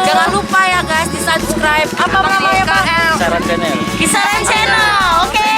Jangan lupa ya guys di subscribe. Apa namanya Pak? Kisaran channel. Kisaran channel. Oke.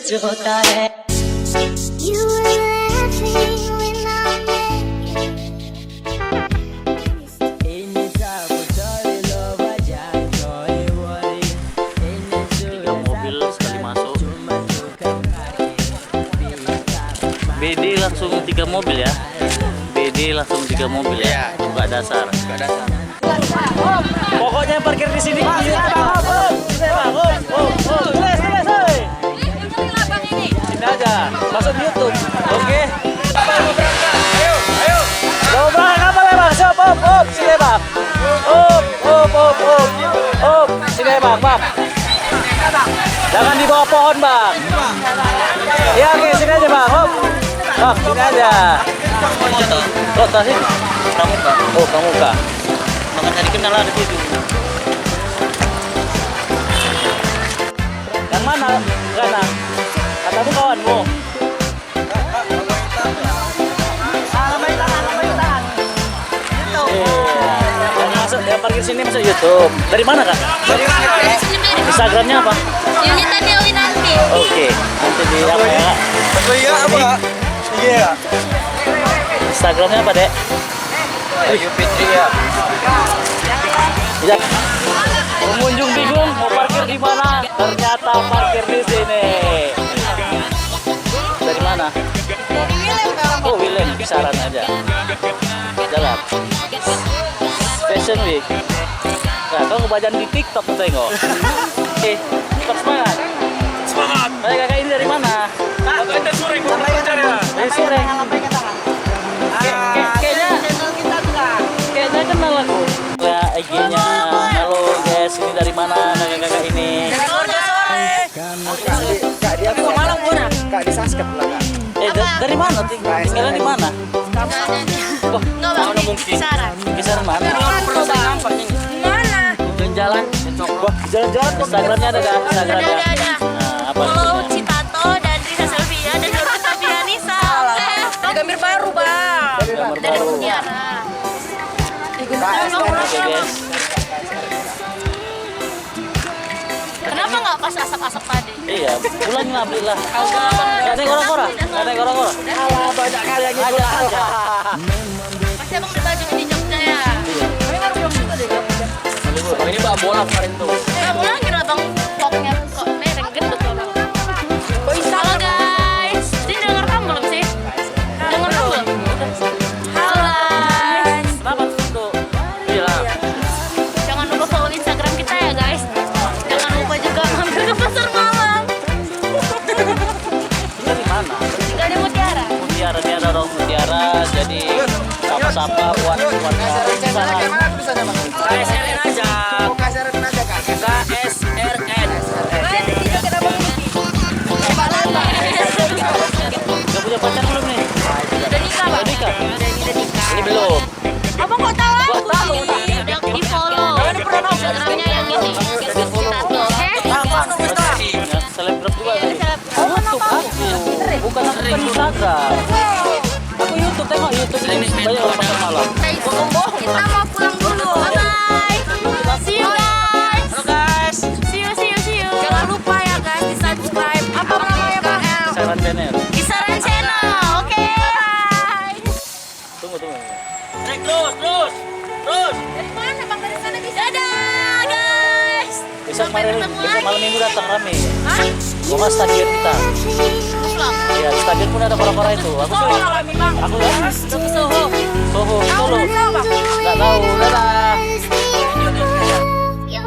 कुछ होता है Mobil sekali masuk. BD langsung 3 mobil ya. BD langsung 3 mobil ya. Buka dasar. Pokoknya parkir di sini. Sini aja, masuk di YouTube. Oke. Mau berangkat kapal ya bang? Siap, sini bang. Sini bang. Jangan di bawah pohon bang. Ya oke, sini aja bang. Bang, sini aja. Kota sih? Pramuka. Oh, Pramuka. Makanya dikenal ada di situ. Yang mana? Sana. Katamu kawanmu. Yang masuk, yang parkir sini masuk YouTube. Dari mana kak? Instagramnya apa? Yunita Dewi nanti. Oke, nanti di apa ya? Iya apa? Iya. Instagramnya apa dek? Ayu Fitri ya. Ya. Pengunjung bingung mau parkir di mana? Ternyata parkir di sini. Dari mana? Dari Willem Bang. Oh, Willem, kisaran aja. Jalan. Fashion Week. Nah, kau kebagian di TikTok tuh tengok. Tetap semangat. Semangat. Kakak ini dari mana? Kita sore kita belajar ya. Dari sore. Kayaknya kenal aku. Ya, IG-nya. Halo guys, ini dari mana kakak ini? Kak dia aku malam pun. Kak di Subscribe lah kak. Dari mana? Tinggalnya di mana? Oh, Enggak Bang. Kisaran. kisaran mana? Mana? Jalan. Wah, jalan-jalan. Instagramnya ada nggak? Instagramnya. Ada. Nah, apa Follow namanya? Citato dan Risa Selvia dan Nurul Sabianisa. Gambar baru Bang. Gambar Dari baru. Mutiara. Oke guys. Kenapa nggak pas asap-asap tadi? Iya, pulang ngambil lah. Gak ada kora-kora. Alah banyak kali yang gitu. Pasti abang udah baju di Jogja ya. Ini bawa bola kemarin tuh. Abang kira abang vlognya kok mereng gendut abang. Halo guys, ini denger kamu belum sih? Denger kamu belum? Halo guys. Kenapa tuh? Iya. Jangan lupa follow Instagram kita ya guys. Jangan lupa juga mampir ke pasar malam. Kita di mana? Juga ada Mutiara. Mutiara, ini ada orang Mutiara. Jadi sapa-sapa buat sana. KSRN aja. KSRN aja kak. KSRN. Gak punya pacar belum nih? Udah nikah bang? Udah nikah? Udah nikah. Ini belum. Abang kok tahu aku? Gua tahu. Udah di follow. Instagramnya yang ini. Citato, oke? Ya, selebgram juga Iya, tadi. seleb. YouTube aku. Bukan Instagram. Aku YouTube, tengok YouTube ini banyak orang pasar malam. Kita mau pulang dulu. Bye. See you guys. Halo guys. See you. Jangan lupa ya guys di subscribe. Apa namanya Pak? Kisaran channel. Kisaran channel. Oke. Bye. Tunggu. Naik terus. Dari mana Bang? Dari sana bisa. Dadah guys. Besok malam minggu datang rame. Hah? Gua stadion kita. Vlog. Iya, di stadion pun ada kora-kora itu. Aku Soho sering. kami Bang. Aku ya. Udah ke Soho. Soho, Solo. Tahu Bang? Nggak tahu. Dadah. You're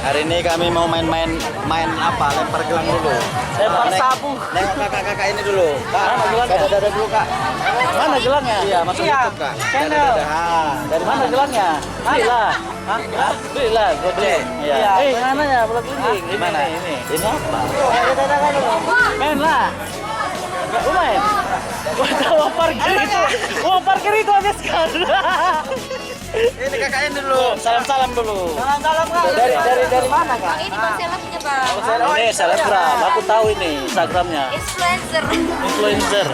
Hari ini kami mau main apa? Lempar gelang dulu. Lempar sapu. Nengok kakak-kakak ini dulu. Kak, Mana gelangnya? dada dulu kak. Mana gelangnya? Iya, masuk YouTube kak. Channel. Dari Mana gelangnya? Belilah. Hah? Belilah, gue beli. Iya. Mana ya? Belum beli. Di mana? Ini. Ini apa? Main lah. Lu main? Uang parkir itu habis kan. Ini kakaknya dulu. Salam-salam dulu. Salam kak. Dari mana kak? Ini bang selebnya bang. Ini selebgram. Aku tahu ini Instagramnya. Influencer.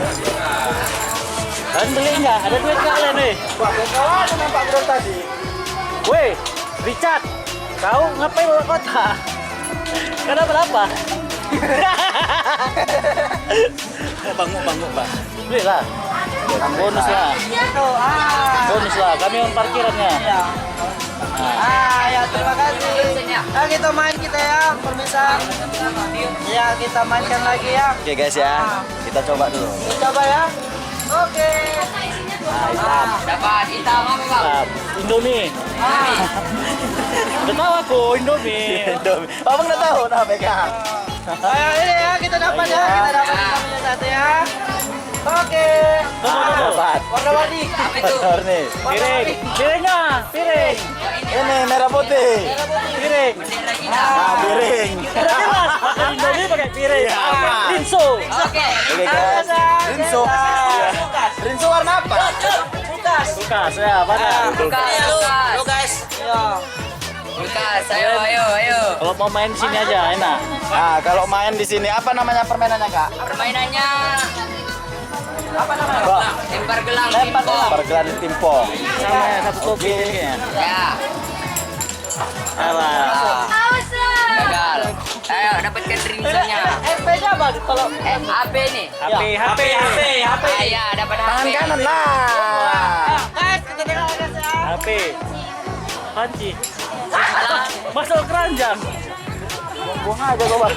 Kan beli nggak? Ada duit kalian nih. Kalau nampak bro tadi. Weh, Richard, kau ngapain bawa kota? Kenapa berapa? Bangun bang. Beli lah. Bonus lah. Bonus lah. Kami yang parkirannya. Ya terima kasih. Ya kita main kita ya, permisaan. Ya kita mainkan lagi ya. Oke guys ya, kita coba dulu. Kita coba ya. Oke. Dapat hitam apa bang? Nah, Indomie. Udah tahu aku Indomie. Abang udah tahu nah pegang. Ayo ini ya kita dapat ya, kita dapat hitamnya satu ya. Oke. Dapat. Warna-warni. Benar nih. Piring. Ini merah putih. Piring. Nah, piring. Udah jelas. Pakai Indomie pakai piring. Iya. Rinso. Oke. Oke guys. Rinso. Rinso warna apa? Lukas ya, mana? Lukas. Lukas, ayo. Kalau mau main sini aja enak. Nah, kalau main di sini apa namanya permainannya kak? Permainannya Bang, lempar gelang. lempar gelang di timpong. Sama ya, satu kopi kayaknya. Ya. Alah. Gagal. Ayo dapatkan rinsonya. FP-nya apa kalau HP nih. HP. Ya, dapat Tangan HP. kanan lah. guys, kita tengok guys ya. HP. Panci. Masuk keranjang. Buang aja gua bang.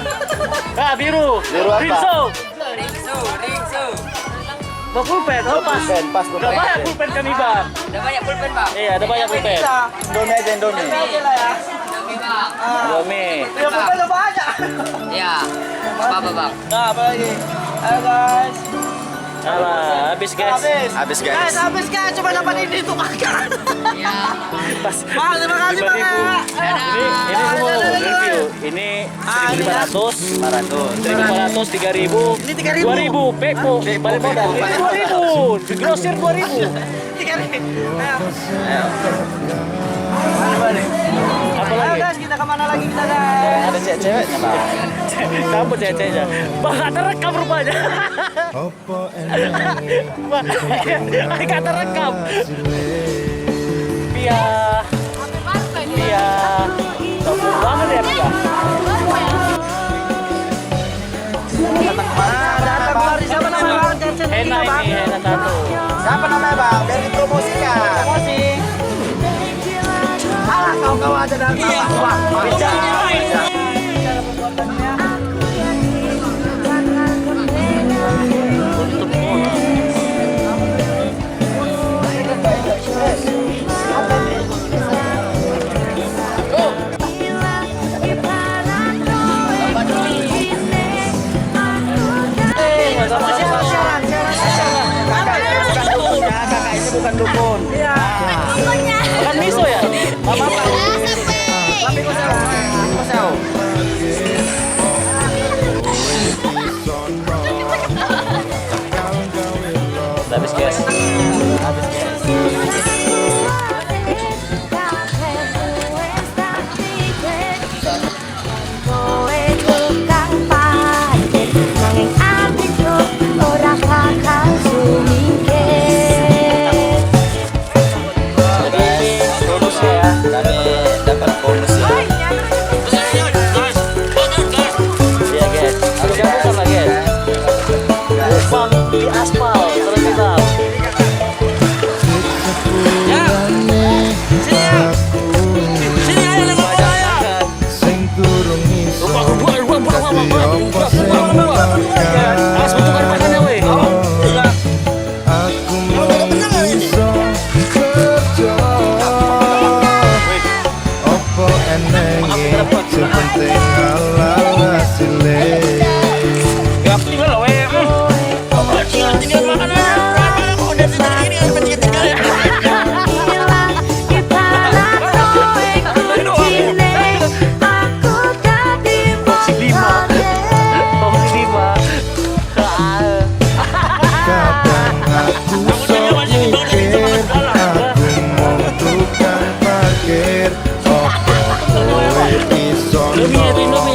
Ah, biru. Biru apa? Rinso. Ringsu. Bawa pulpen, oh pas. Pas Udah banyak pulpen kami bang. Udah banyak pulpen bang. Iya, ada banyak pulpen. Indomie aja Indomie. Aja lah ya. Oke bang. Indomie. Ya pulpen udah banyak. Ya. Apa bang? Nah, apa lagi? Ayo guys. Alah, habis guys. Habis guys. Guys, habis kan cuma dapat ini untuk makan. Ya. Pas. Bang, terima kasih bang. 5.000. Ini semua review. Ini 1.500, 1.500, 3.000, Ini 3.000. 2.000, Peko, balik modal. Ini 2.000, di grosir 2.000. 3.000. Ayo. Apa Ayo lagi? guys, kita kemana lagi kita guys? Ada cewek-ceweknya bang. Kamu cecenya. Bang, gak terekam rupanya. Bang, gak terekam. Pia. Sombong banget ya, Pia. Datang kemarin siapa namanya bang? Channel Hena kita bang. ini, Hena satu. Siapa namanya bang? Biar dipromosikan. Promosi. Alah kawan-kawan aja datang bang. Kakak ini bukan dukun. Iya. Bukan miso ya? Apa-apa. Sampai. Indomie, itu Indomie.